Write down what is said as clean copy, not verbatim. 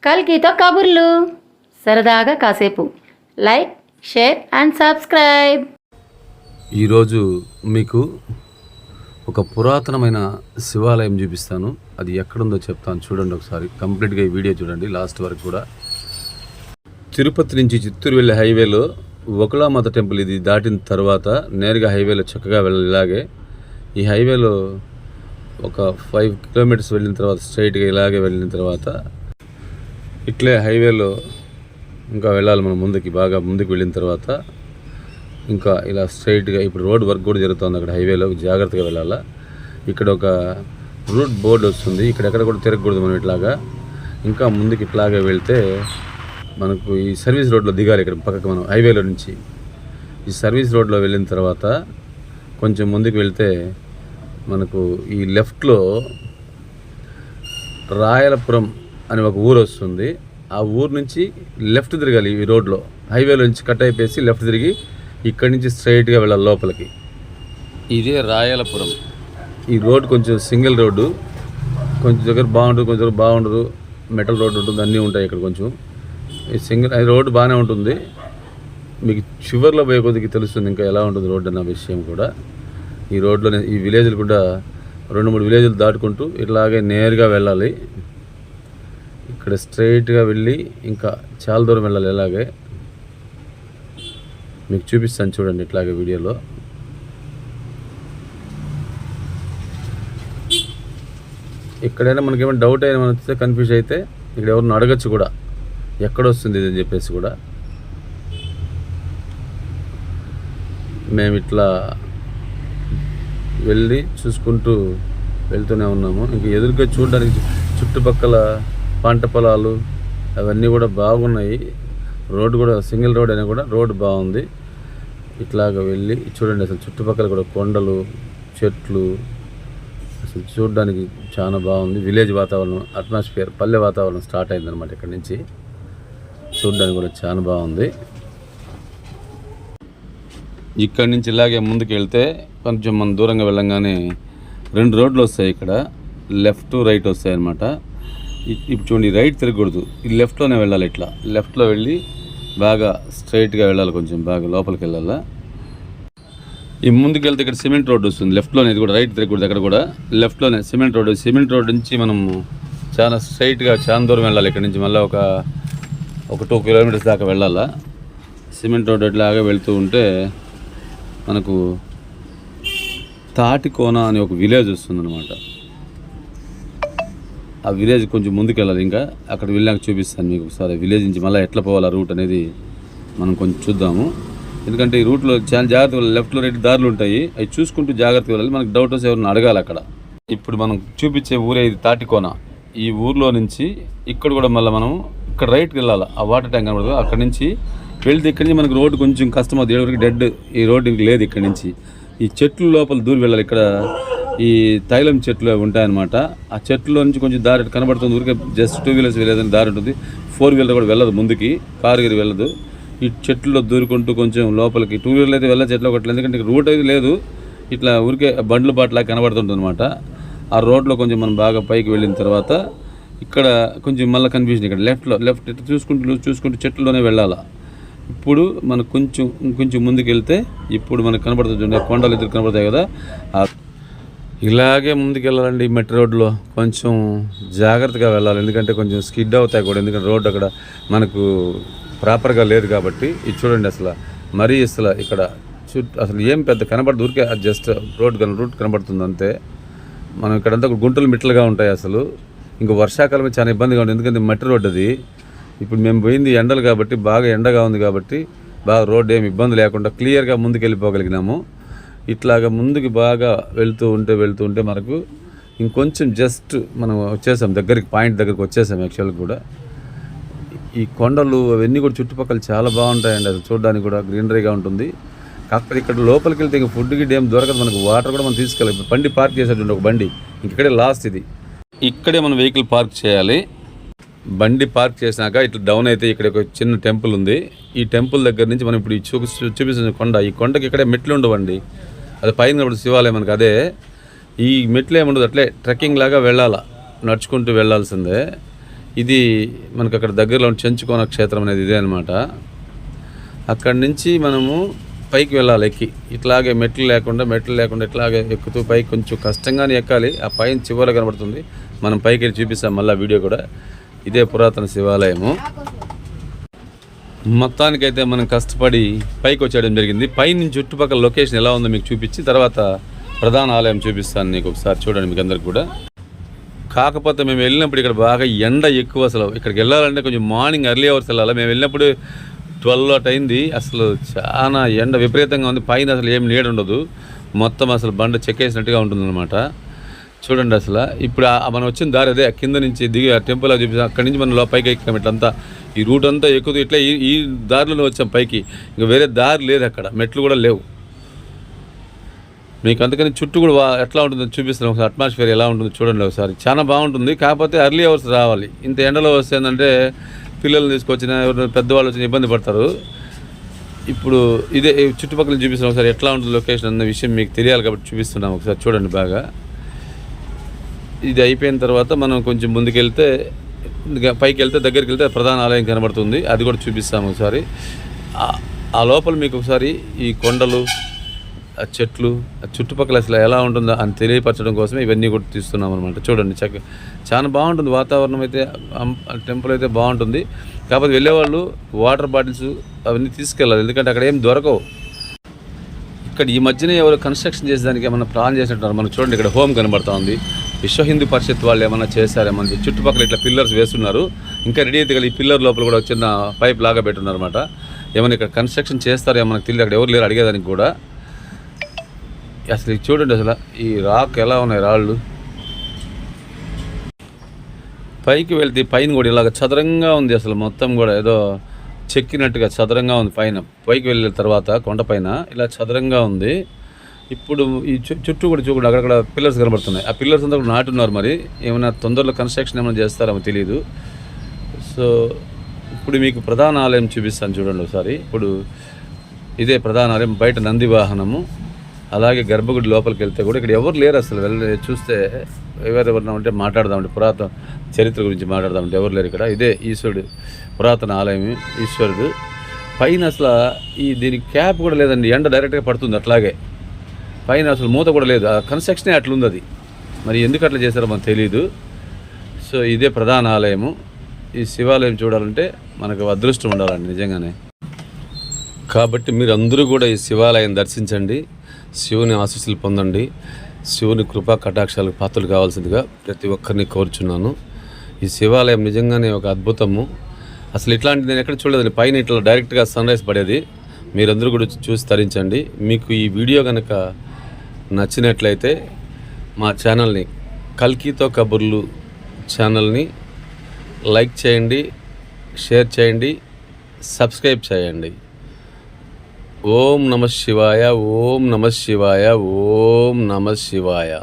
కల్కితో కబుర్లు, సరదాగా కాసేపు. Like, share and subscribe. ఈరోజు మీకు ఒక పురాతనమైన శివాలయం చూపిస్తాను. అది ఎక్కడుందో చెప్తాను, చూడండి ఒకసారి. కంప్లీట్గా ఈ వీడియో చూడండి లాస్ట్ వరకు కూడా. తిరుపతి నుంచి చిత్తూరు వెళ్ళే హైవేలో ఒకలామాత టెంపుల్ ఇది దాటిన తర్వాత నేరుగా హైవేలో చక్కగా వెళ్ళాలి. ఇలాగే ఈ హైవేలో ఒక 5 కిలోమీటర్స్ వెళ్ళిన తర్వాత స్ట్రైట్గా ఇలాగే వెళ్ళిన తర్వాత ఇట్లే హైవేలో ఇంకా వెళ్ళాలి మనం ముందుకి. బాగా ముందుకు వెళ్ళిన తర్వాత ఇంకా ఇలా స్ట్రైట్గా ఇప్పుడు రోడ్ వర్క్ కూడా జరుగుతుంది అక్కడ హైవేలో, జాగ్రత్తగా వెళ్ళాలా. ఇక్కడ ఒక రూట్ బోర్డు వస్తుంది, ఇక్కడెక్కడ కూడా తిరగకూడదు మనం ఇట్లాగా. ఇంకా ముందుకు ఇట్లాగే వెళ్తే మనకు ఈ సర్వీస్ రోడ్లో దిగాలి. ఇక్కడ పక్కకు మనం హైవేలో నుంచి ఈ సర్వీస్ రోడ్లో వెళ్ళిన తర్వాత కొంచెం ముందుకు వెళ్తే మనకు ఈ లెఫ్ట్లో రాయలపురం అని ఒక ఊరు వస్తుంది. ఆ ఊరు నుంచి లెఫ్ట్ తిరగాలి. ఈ రోడ్లో హైవేలో నుంచి కట్ అయిపోయి లెఫ్ట్ తిరిగి ఇక్కడి నుంచి స్ట్రైట్గా వెళ్ళాలి లోపలికి. ఇదే రాయలపురం. ఈ రోడ్ కొంచెం సింగిల్ రోడ్డు, కొంచెం దగ్గర బాగుంటుంది, కొంచెం దగ్గర బాగుండదు. మెటల్ రోడ్డు ఉంటుంది, అన్నీ ఉంటాయి ఇక్కడ. కొంచెం ఈ సింగిల్ రోడ్డు బాగానే ఉంటుంది. మీకు చివర్లో పోయే కొద్దికి తెలుస్తుంది ఇంకా ఎలా ఉంటుంది రోడ్డు అన్న విషయం కూడా. ఈ రోడ్లోనే ఈ విలేజ్లు కూడా 2-3 విలేజ్లు దాటుకుంటూ ఇట్లాగే నేరుగా వెళ్ళాలి. ఇక్కడ స్ట్రైట్గా వెళ్ళి ఇంకా చాలా దూరం వెళ్ళాలి. ఇలాగే మీకు చూపిస్తాను చూడండి ఇట్లాగే వీడియోలో. ఎక్కడైనా మనకేమైనా డౌట్ అయినా మనం వస్తే కన్ఫ్యూజ్ అయితే ఇక్కడ ఎవరిని అడగచ్చు కూడా, ఎక్కడొస్తుంది ఇది అని చెప్పేసి కూడా. మేము ఇట్లా వెళ్ళి చూసుకుంటూ వెళ్తూనే ఉన్నాము. ఇంక ఎదురుగా చూడడానికి చుట్టుపక్కల పంట పొలాలు అవన్నీ కూడా బాగున్నాయి. రోడ్డు కూడా సింగిల్ రోడ్ అయినా కూడా రోడ్డు బాగుంది. ఇట్లాగ వెళ్ళి చూడండి, అసలు చుట్టుపక్కల కూడా కొండలు, చెట్లు, అసలు చూడడానికి చాలా బాగుంది. విలేజ్ వాతావరణం, అట్మాస్ఫియర్, పల్లె వాతావరణం స్టార్ట్ అయిందనమాట ఇక్కడ నుంచి. చూడడానికి కూడా చాలా బాగుంది. ఇక్కడి నుంచి ఇలాగే ముందుకు వెళ్తే కొంచెం మనం దూరంగా వెళ్ళంగానే 2 రోడ్లు వస్తాయి. ఇక్కడ లెఫ్ట్ రైట్ వస్తాయి అన్నమాట. ఇప్పుడు చూడండి, రైట్ తిరగకూడదు, ఈ లెఫ్ట్లోనే వెళ్ళాలి. ఇట్లా లెఫ్ట్లో వెళ్ళి బాగా స్ట్రైట్గా వెళ్ళాలి, కొంచెం బాగా లోపలికి వెళ్ళాలా. ఈ ముందుకు వెళ్తే ఇక్కడ సిమెంట్ రోడ్ వస్తుంది లెఫ్ట్లోనే. ఇది కూడా రైట్ తిరగకూడదు, అక్కడ కూడా లెఫ్ట్లోనే సిమెంట్ రోడ్. సిమెంట్ రోడ్ నుంచి మనం చాలా స్ట్రైట్గా చాలా దూరం వెళ్ళాలి. ఇక్కడ నుంచి మళ్ళీ ఒక 2 కిలోమీటర్స్ దాకా వెళ్ళాలా. సిమెంట్ రోడ్ ఇట్లాగా వెళ్తూ ఉంటే మనకు తాటికోన అని ఒక విలేజ్ వస్తుందన్నమాట. ఆ విలేజ్ కొంచెం ముందుకు వెళ్ళాలి. ఇంకా అక్కడ వెళ్ళాక చూపిస్తాను మీకు ఒకసారి. విలేజ్ నుంచి మళ్ళీ ఎట్లా పోవాలి రూట్ అనేది మనం కొంచెం చూద్దాము. ఎందుకంటే ఈ రూట్లో చాలా జాగ్రత్తగా లెఫ్ట్లో రైట్ దారులు ఉంటాయి, అవి చూసుకుంటూ జాగ్రత్తగా వెళ్ళాలి. మనకు డౌట్ వస్తే ఎవరిని అడగాలి అక్కడ. ఇప్పుడు మనం చూపించే ఊరే ఇది తాటికోన. ఈ ఊర్లో నుంచి ఇక్కడ కూడా మళ్ళీ మనం ఇక్కడ రైట్కి వెళ్ళాలి. ఆ వాటర్ ట్యాంక్ కనబడదు, అక్కడి నుంచి వెళ్తే ఇక్కడి నుంచి మనకు రోడ్డు కొంచెం కష్టం అవుతుంది. ఎవరికి డెడ్, ఈ రోడ్డు ఇంక లేదు. ఇక్కడి నుంచి ఈ చెట్లు లోపల దూరం వెళ్ళాలి. ఇక్కడ ఈ తైలం చెట్లు ఉంటాయన్నమాట. ఆ చెట్లలో నుంచి కొంచెం దారి కనబడుతుంది. ఊరికే జస్ట్ 2 వీలర్స్ వెళ్ళేదని దారి ఉంటుంది. 4 వీలర్ కూడా వెళ్ళదు ముందుకి, కారు గిరి వెళ్ళదు. ఈ చెట్లలో దూరుకుంటూ కొంచెం లోపలికి 2 వీలర్లు అయితే వెళ్ళదు, చెట్లు ఒకటి. ఎందుకంటే రూట్ అయితే లేదు, ఇట్లా ఊరికే బండ్ల బాటలా కనబడుతుంటుంది అనమాట. ఆ రోడ్లో కొంచెం మనం బాగా పైకి వెళ్ళిన తర్వాత ఇక్కడ కొంచెం మళ్ళీ కన్ఫ్యూజన్. ఇక్కడ లెఫ్ట్ ఇట్లా చూసుకుంటూ చెట్లలోనే వెళ్ళాలా. ఇప్పుడు మనకు కొంచెం ముందుకు వెళ్తే ఇప్పుడు మనకు కనబడుతుంది, కొండలు ఎదురు కనబడతాయి కదా. ఇలాగే ముందుకు వెళ్ళాలండి. మెట్రో రోడ్లో కొంచెం జాగ్రత్తగా వెళ్ళాలి, ఎందుకంటే కొంచెం స్కిడ్ అవుతాయి కూడా. ఎందుకంటే రోడ్డు అక్కడ మనకు ప్రాపర్గా లేదు కాబట్టి. ఇది చూడండి, అసలు మరీ అసలు ఇక్కడ అసలు ఏం పెద్ద కనబడదు, ఊరికే జస్ట్ రూట్ కనబడుతుంది అంతే. మనం ఇక్కడంతా గుంటలు మిట్టలుగా ఉంటాయి అసలు. ఇంకా వర్షాకాలం చాలా ఇబ్బందిగా ఉంటుంది, ఎందుకంటే మట్టి రోడ్డు అది. ఇప్పుడు మేము పోయింది ఎండలు కాబట్టి, బాగా ఎండగా ఉంది కాబట్టి బాగా రోడ్డు ఏమి ఇబ్బంది లేకుండా క్లియర్గా ముందుకు వెళ్ళిపోగలిగినాము. ఇట్లాగా ముందుకు బాగా వెళ్తూ ఉంటే మనకు ఇంకొంచెం జస్ట్ మనం వచ్చేసాం దగ్గరికి, పాయింట్ దగ్గరికి వచ్చేసాం యాక్చువల్గా కూడా. ఈ కొండలు అవన్నీ కూడా చుట్టుపక్కల చాలా బాగుంటాయండి, అది చూడడానికి కూడా గ్రీనరీగా ఉంటుంది. కాకపోతే ఇక్కడ లోపలికి వెళ్తే ఇంకా ఫుడ్ గిడ్డ ఏం దొరకదు మనకు. వాటర్ కూడా మనం తీసుకెళ్ళాలి. ఇప్పుడు బండి పార్క్ చేసేటువంటి ఒక బండి ఇక్కడే లాస్ట్. ఇది ఇక్కడే మనం వెహికల్ పార్క్ చేయాలి. బండి పార్క్ చేసినాక ఇట్లా డౌన్ అయితే ఇక్కడ ఒక చిన్న టెంపుల్ ఉంది. ఈ టెంపుల్ దగ్గర నుంచి మనం ఇప్పుడు చూపిస్తున్న కొండ, ఈ కొండకి ఇక్కడే మెట్లు ఉండవండి. అది పైన శివాలయం మనకు. అదే ఈ మెట్లు ఏముండదు, అట్లే ట్రెక్కింగ్ లాగా వెళ్ళాలా, నడుచుకుంటూ వెళ్ళాల్సిందే. ఇది మనకు అక్కడ దగ్గరలో చెంచుకోన క్షేత్రం అనేది ఇదే అనమాట. అక్కడి నుంచి మనము పైకి వెళ్ళాలి ఎక్కి, ఇట్లాగే మెట్లు లేకుండా ఇట్లాగే ఎక్కుతూ పైకి కొంచెం కష్టంగానే ఎక్కాలి. ఆ పైన చివర కనబడుతుంది, మనం పైకి వెళ్ళి చూపిస్తాం మళ్ళీ వీడియో కూడా. ఇదే పురాతన శివాలయము. మొత్తానికైతే మనం కష్టపడి పైకి వచ్చేయడం జరిగింది. పైనుంచి చుట్టుపక్కల లొకేషన్ ఎలా ఉందో మీకు చూపించి తర్వాత ప్రధాన ఆలయం చూపిస్తాను నీకు. ఒకసారి చూడండి మీకు అందరికి కూడా. కాకపోతే మేము వెళ్ళినప్పుడు ఇక్కడ బాగా ఎండ ఎక్కువ. అసలు ఇక్కడికి వెళ్ళాలంటే కొంచెం మార్నింగ్ ఎర్లీ అవర్స్ వెళ్ళాలి. మేము వెళ్ళినప్పుడు 12 అయింది. అసలు చాలా ఎండ విపరీతంగా ఉంది. పైన అసలు ఏం నీడ ఉండదు, మొత్తం అసలు బండ చెక్కేసినట్టుగా ఉంటుందన్నమాట. చూడండి అసలు ఇప్పుడు మనం వచ్చిన దారి అదే, కింద నుంచి దిగి ఆ టెంపుల్ చూపిస్తాం. అక్కడి నుంచి మనం పైకి ఎక్కాం. ఇట్లంతా ఈ రూట్ అంతా ఎక్కుతూ ఇట్లా ఈ దారిలోనే వచ్చాం పైకి. ఇంకా వేరే దారి లేదు, అక్కడ మెట్లు కూడా లేవు మీకు. అందుకని చుట్టూ కూడా ఎట్లా ఉంటుందో చూపిస్తాను ఒకసారి. అట్మాస్ఫియర్ ఎలా ఉంటుందో చూడండి ఒకసారి. చాలా బాగుంటుంది. కాకపోతే ఎర్లీ అవర్స్ రావాలి. ఇంత ఎండలో వస్తే ఏంటంటే పిల్లల్ని తీసుకొచ్చిన ఎవరైనా పెద్దవాళ్ళు వచ్చిన ఇబ్బంది పడతారు. ఇప్పుడు ఇదే చుట్టుపక్కల చూపిస్తాను ఒకసారి ఎట్లా ఉంటుంది లొకేషన్ అన్న విషయం మీకు తెలియాలి కాబట్టి చూపిస్తున్నాం. ఒకసారి చూడండి బాగా. ఇది అయిపోయిన తర్వాత మనం కొంచెం ముందుకెళ్తే పైకి వెళ్తే దగ్గరికి వెళ్తే ప్రధాన ఆలయం కనబడుతుంది, అది కూడా చూపిస్తాము ఒకసారి. ఆ లోపల మీకు ఒకసారి ఈ కొండలు, ఆ చెట్లు, ఆ చుట్టుపక్కల అసలు ఎలా ఉంటుందో అని తెలియపరచడం కోసమే ఇవన్నీ కూడా తీస్తున్నాం అనమాట. చూడండి చాలా బాగుంటుంది వాతావరణం అయితే. టెంపుల్ అయితే బాగుంటుంది. కాకపోతే వెళ్ళేవాళ్ళు వాటర్ బాటిల్స్ అవన్నీ తీసుకెళ్ళాలి, ఎందుకంటే అక్కడ ఏం దొరకవు. ఇక్కడ ఈ మధ్యన ఎవరు కన్స్ట్రక్షన్ చేసేదానికి ఏమన్నా ప్లాన్ చేసినట్టున్నారు. మనం చూడండి ఇక్కడ హోమ్ కనబడుతూ ఉంది. విశ్వ హిందూ పరిషత్ వాళ్ళు ఏమన్నా చేశారేమన్నా. చుట్టుపక్కల ఇట్లా పిల్లర్స్ వేస్తున్నారు. ఇంకా రెడీ అయితే ఈ పిల్లర్ లోపల కూడా చిన్న పైప్ లాగా పెట్టున్నారు అనమాట. ఏమైనా ఇక్కడ కన్స్ట్రక్షన్ చేస్తారో ఏమన్నా తెలియదు. అక్కడ ఎవరు లేరు అడిగేదానికి కూడా. అసలు చూడండి అసలు ఈ రాక్ ఎలా ఉన్నాయి, రాళ్ళు. పైకి వెళ్తే పైన కూడా ఇలాగ చదరంగా ఉంది. అసలు మొత్తం కూడా ఏదో చెక్కినట్టుగా చదరంగా ఉంది పైన. పైకి వెళ్ళిన తర్వాత కొండపైన ఇలా చదరంగా ఉంది. ఇప్పుడు ఈ చుట్టూ కూడా చూడండి అక్కడక్కడ పిల్లర్స్ కనబడుతున్నాయి. ఆ పిల్లర్స్ అంతా కూడా నాటున్నారు. మరి ఏమైనా తొందరలో కన్స్ట్రక్షన్ ఏమైనా చేస్తారేమో తెలియదు. సో ఇప్పుడు మీకు ప్రధాన ఆలయం చూపిస్తాను చూడండి ఒకసారి. ఇప్పుడు ఇదే ప్రధాన ఆలయం. బయట నంది వాహనము, అలాగే గర్భగుడి లోపలికి వెళ్తే కూడా ఇక్కడ ఎవరు లేరు అసలు. చూస్తే ఎవరెవరన్నా ఉంటే మాట్లాడదామంటే, పురాతన చరిత్ర గురించి మాట్లాడదామంటే ఎవరు లేరు ఇక్కడ. ఇదే ఈశ్వరుడు పురాతన ఆలయం, ఈశ్వరుడు. పైన అసలు దీనికి క్యాప్ కూడా లేదండి. ఎండ డైరెక్ట్గా పడుతుంది అట్లాగే. పైన అసలు మూత కూడా లేదు. ఆ కన్స్ట్రక్షనే అట్లుంది అది. మరి ఎందుకు అట్లా చేశారో మనకు తెలియదు. సో ఇదే ప్రధాన ఆలయము. ఈ శివాలయం చూడాలంటే మనకు అదృష్టం ఉండాలండి నిజంగానే. కాబట్టి మీరు అందరూ కూడా ఈ శివాలయం దర్శించండి, శివుని ఆశీస్సులు పొందండి, శివుని కృపా కటాక్షాలకు పాత్రలు కావాల్సిందిగా ప్రతి ఒక్కరిని కోరుచున్నాను. ఈ శివాలయం నిజంగానే ఒక అద్భుతము. అసలు ఇట్లాంటిది నేను ఎక్కడ చూడలేదండి. పైన ఇట్లా డైరెక్ట్గా సన్ రైజ్ పడేది. మీరందరూ కూడా చూసి తరించండి. మీకు ఈ వీడియో కనుక నచ్చినట్లయితే మా ఛానల్ని, కల్కితో కబుర్లు ఛానల్ని లైక్ చేయండి, షేర్ చేయండి, సబ్స్క్రైబ్ చేయండి. ఓం నమః శివాయ, ఓం నమః శివాయ, ఓం నమః శివాయ.